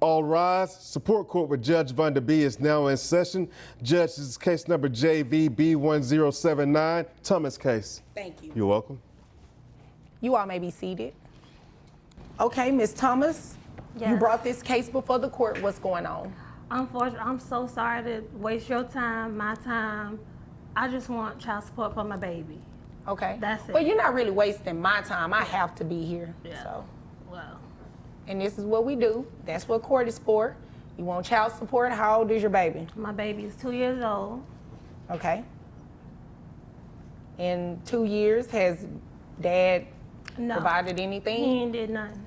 All rise. Support court with Judge Van Der Bee is now in session. Judge, this is case number JVB1079, Thomas case. Thank you. You're welcome. You all may be seated. Okay, Ms. Thomas, you brought this case before the court. What's going on? Unfortunately, I'm so sorry to waste your time, my time. I just want child support for my baby. Okay. That's it. But you're not really wasting my time. I have to be here. Yeah. So. Well. And this is what we do. That's what court is for. You want child support? How old is your baby? My baby is 2 years old. Okay. In 2 years, has dad provided anything? He ain't did nothing.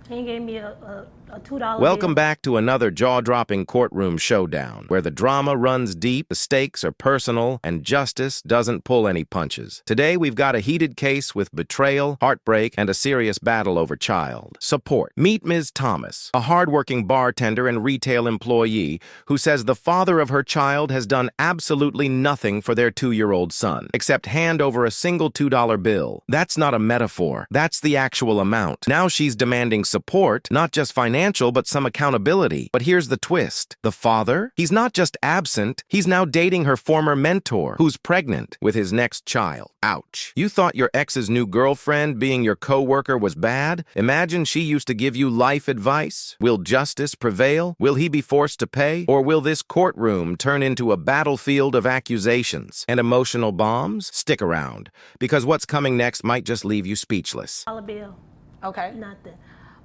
He gave me a $2 Welcome bill. back to another jaw-dropping courtroom showdown, where the drama runs deep, the stakes are personal, and justice doesn't pull any punches. Today, we've got a heated case with betrayal, heartbreak, and a serious battle over child support. Meet Ms. Thomas, a hardworking bartender and retail employee who says the father of her child has done absolutely nothing for their 2-year-old son, except hand over a single $2 bill. That's not a metaphor. That's the actual amount. Now she's demanding support, not just financial, but some accountability. But here's the twist. The father? He's not just absent, he's now dating her former mentor, who's pregnant with his next child. Ouch. You thought your ex's new girlfriend being your co-worker was bad? Imagine she used to give you life advice. Will justice prevail? Will he be forced to pay? Or will this courtroom turn into a battlefield of accusations and emotional bombs? Stick around, because what's coming next might just leave you speechless. $1 bill. Okay. Nothing.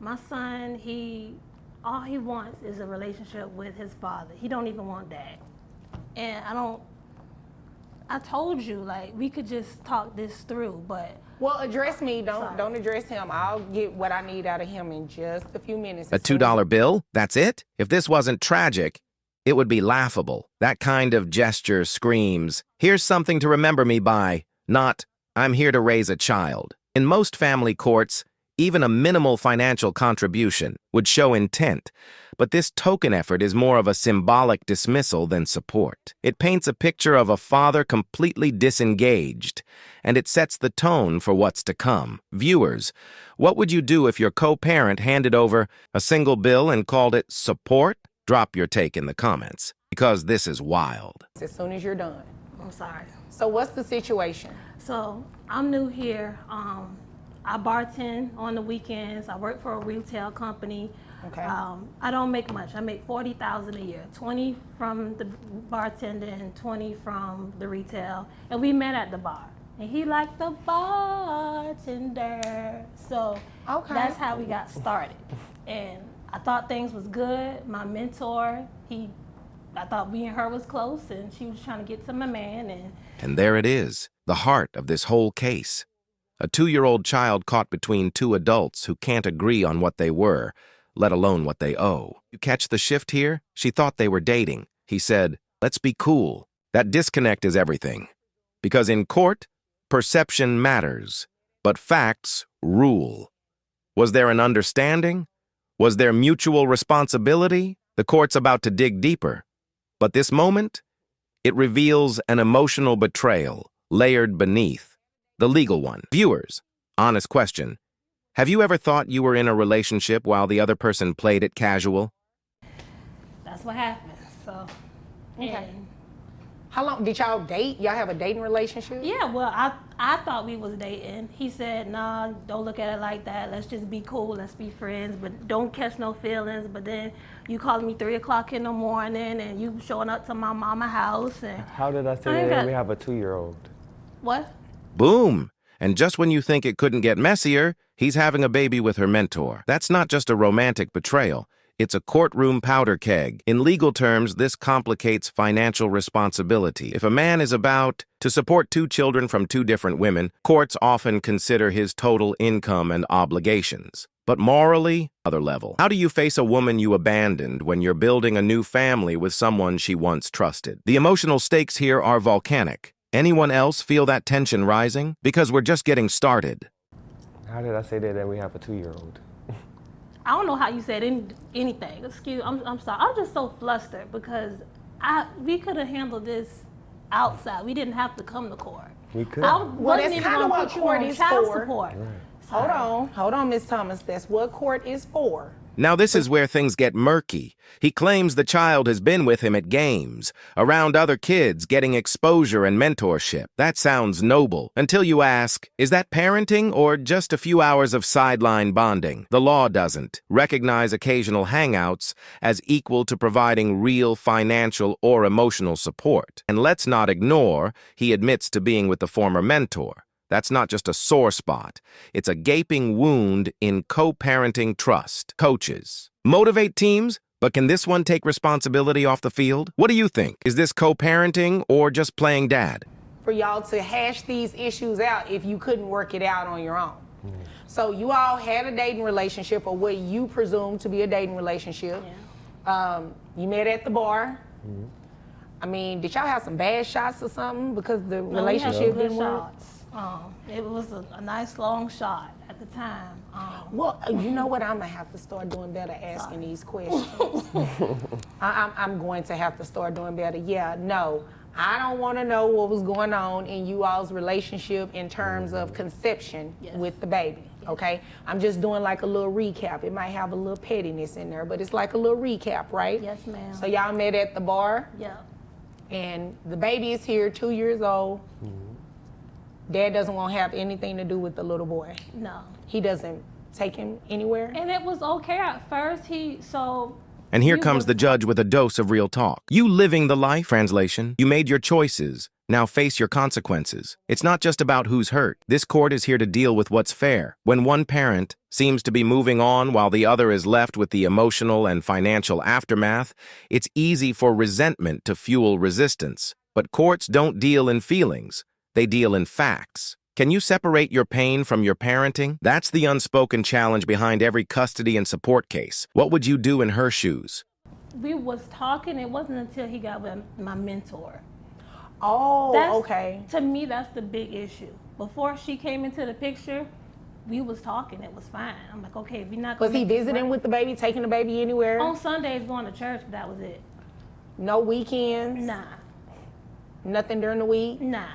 My son, all he wants is a relationship with his father. He don't even want dad. And I told you, like, we could just talk this through, but. Well, address me, don't address him. I'll get what I need out of him in just a few minutes. A $2 bill? That's it? If this wasn't tragic, it would be laughable. That kind of gesture screams, here's something to remember me by, not, I'm here to raise a child. In most family courts, even a minimal financial contribution would show intent, but this token effort is more of a symbolic dismissal than support. It paints a picture of a father completely disengaged, and it sets the tone for what's to come. Viewers, what would you do if your co-parent handed over a single bill and called it support? Drop your take in the comments, because this is wild. As soon as you're done. I'm sorry. So what's the situation? So I'm new here. I bartend on the weekends. I work for a retail company. Okay. I don't make much. I make $40,000 a year, 20 from the bartending and 20 from the retail. And we met at the bar. And he liked the bartender. So that's how we got started. And I thought things was good. My mentor, I thought we and her was close, and she was trying to get to my man. And there it is, the heart of this whole case. A 2-year-old child caught between two adults who can't agree on what they were, let alone what they owe. You catch the shift here? She thought they were dating. He said, let's be cool. That disconnect is everything. Because in court, perception matters, but facts rule. Was there an understanding? Was there mutual responsibility? The court's about to dig deeper. But this moment, it reveals an emotional betrayal layered beneath. The legal one. Viewers, honest question. Have you ever thought you were in a relationship while the other person played it casual? That's what happened, so. Okay. How long, did y'all date? Y'all have a dating relationship? Yeah, well, I thought we was dating. He said, nah, don't look at it like that. Let's just be cool, let's be friends, but don't catch no feelings. But then you calling me 3 o'clock in the morning and you showing up to my mama's house. And how did I say that we have a 2-year-old? What? Boom! And just when you think it couldn't get messier, he's having a baby with her mentor. That's not just a romantic betrayal. It's a courtroom powder keg. In legal terms, this complicates financial responsibility. If a man is about to support 2 children from 2 different women, courts often consider his total income and obligations. But morally, other level. How do you face a woman you abandoned when you're building a new family with someone she once trusted? The emotional stakes here are volcanic. Anyone else feel that tension rising? Because we're just getting started. How did I say that we have a 2-year-old? I don't know how you said anything. Excuse, I'm sorry. I'm just so flustered because we could have handled this outside. We didn't have to come to court. We could. Well, that's kind of what court is for. Support. Right. Hold on, Ms. Thomas. That's what court is for. Now this is where things get murky. He claims the child has been with him at games, around other kids, getting exposure and mentorship. That sounds noble, until you ask, is that parenting or just a few hours of sideline bonding? The law doesn't recognize occasional hangouts as equal to providing real financial or emotional support. And let's not ignore, he admits to being with the former mentor. That's not just a sore spot. It's a gaping wound in co-parenting trust. Coaches motivate teams, but can this one take responsibility off the field? What do you think? Is this co-parenting or just playing dad? For y'all to hash these issues out if you couldn't work it out on your own. So you all had a dating relationship, or what you presume to be a dating relationship. Yeah. You met at the bar. I mean, did y'all have some bad shots or something because the relationship didn't work? It was a nice long shot at the time. Well, you know what? I'm gonna have to start doing better asking these questions. I'm going to have to start doing better. Yeah, no, I don't want to know what was going on in you all's relationship in terms of conception with the baby. Okay, I'm just doing like a little recap. It might have a little pettiness in there, but it's like a little recap, right? Yes, ma'am. So y'all met at the bar. Yeah. And the baby is here, 2 years old. Dad doesn't want to have anything to do with the little boy. No. He doesn't take him anywhere. And it was okay at first. And here comes the judge with a dose of real talk. You living the life, translation. You made your choices. Now face your consequences. It's not just about who's hurt. This court is here to deal with what's fair. When one parent seems to be moving on while the other is left with the emotional and financial aftermath, it's easy for resentment to fuel resistance. But courts don't deal in feelings. They deal in facts. Can you separate your pain from your parenting? That's the unspoken challenge behind every custody and support case. What would you do in her shoes? We was talking. It wasn't until he got with my mentor. Okay. To me, that's the big issue. Before she came into the picture, we was talking. It was fine. I'm like, okay, if you're not gonna Was he visiting with the baby, taking the baby anywhere? On Sundays, going to church, but that was it. No weekends? Nah. Nothing during the week? Nah.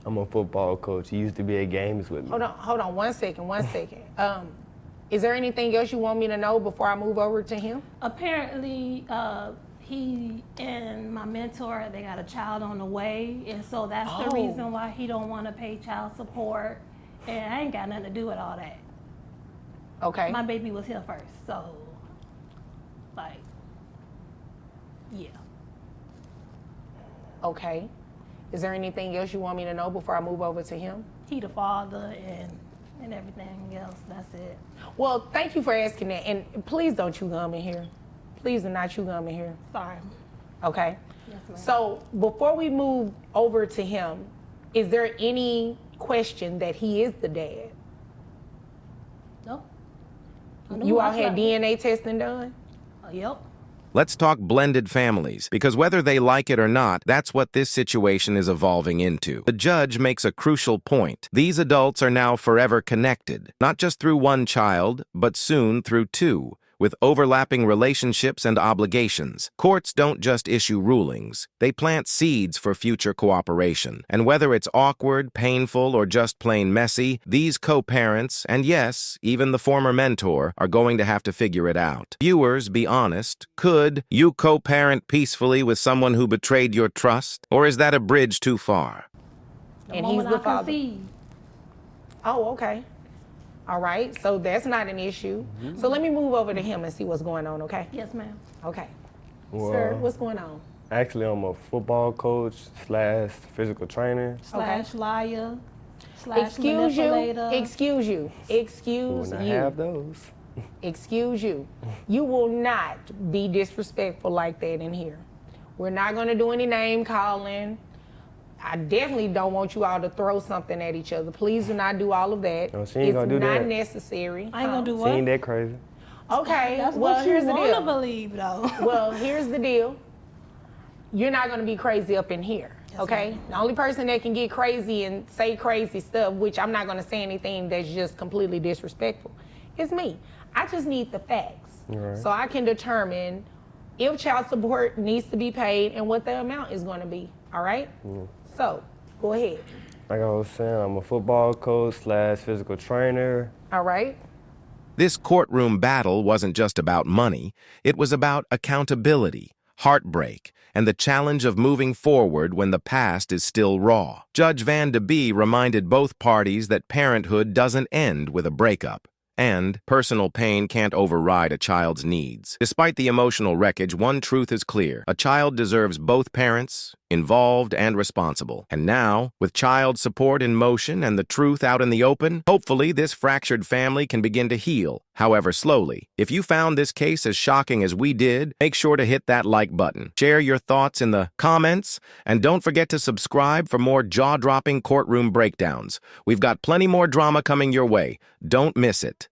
I'm a football coach. He used to be at games with me. Hold on, one second. Is there anything else you want me to know before I move over to him? Apparently, he and my mentor, they got a child on the way, and so that's the reason why he don't want to pay child support. And I ain't got nothing to do with all that. Okay. My baby was here first, so, like, yeah. Okay. Is there anything else you want me to know before I move over to him? He the father and everything else, that's it. Well, thank you for asking that. And please don't chew gum in here. Please do not chew gum in here. Sorry. Okay. Yes, ma'am. So before we move over to him, is there any question that he is the dad? No. You all had DNA testing done? Yep. Let's talk blended families, because whether they like it or not, that's what this situation is evolving into. The judge makes a crucial point. These adults are now forever connected, not just through one child, but soon through two, with overlapping relationships and obligations. Courts don't just issue rulings. They plant seeds for future cooperation. And whether it's awkward, painful, or just plain messy, these co-parents, and yes, even the former mentor, are going to have to figure it out. Viewers, be honest. Could you co-parent peacefully with someone who betrayed your trust? Or is that a bridge too far? And he's the father. Conceived. Oh, okay. All right, so that's not an issue. So let me move over to him and see what's going on, okay? Yes, ma'am. Okay. Well, Sir, what's going on? Actually, I'm a football coach / physical trainer. / liar / Excuse you. manipulator. Excuse you. Excuse When I you. have those. Excuse you. You will not be disrespectful like that in here. We're not going to do any name calling. I definitely don't want you all to throw something at each other. Please do not do all of that. No, she ain't gonna do that. It's not necessary. I ain't gonna do She what? ain't that crazy. Okay, That's well, what you here's the want to deal. believe, though. Well, here's the deal. You're not going to be crazy up in here, okay? The only person that can get crazy and say crazy stuff, which I'm not going to say anything that's just completely disrespectful, is me. I just need the facts. Right. So I can determine if child support needs to be paid and what the amount is going to be, all right? So, go ahead. Like I was saying, I'm a football coach / physical trainer. All right? This courtroom battle wasn't just about money, it was about accountability, heartbreak, and the challenge of moving forward when the past is still raw. Judge Van de Bie reminded both parties that parenthood doesn't end with a breakup, and personal pain can't override a child's needs. Despite the emotional wreckage, one truth is clear. A child deserves both parents, involved and responsible. And now, with child support in motion and the truth out in the open, hopefully this fractured family can begin to heal, however slowly. If you found this case as shocking as we did, make sure to hit that like button. Share your thoughts in the comments, and don't forget to subscribe for more jaw-dropping courtroom breakdowns. We've got plenty more drama coming your way. Don't miss it.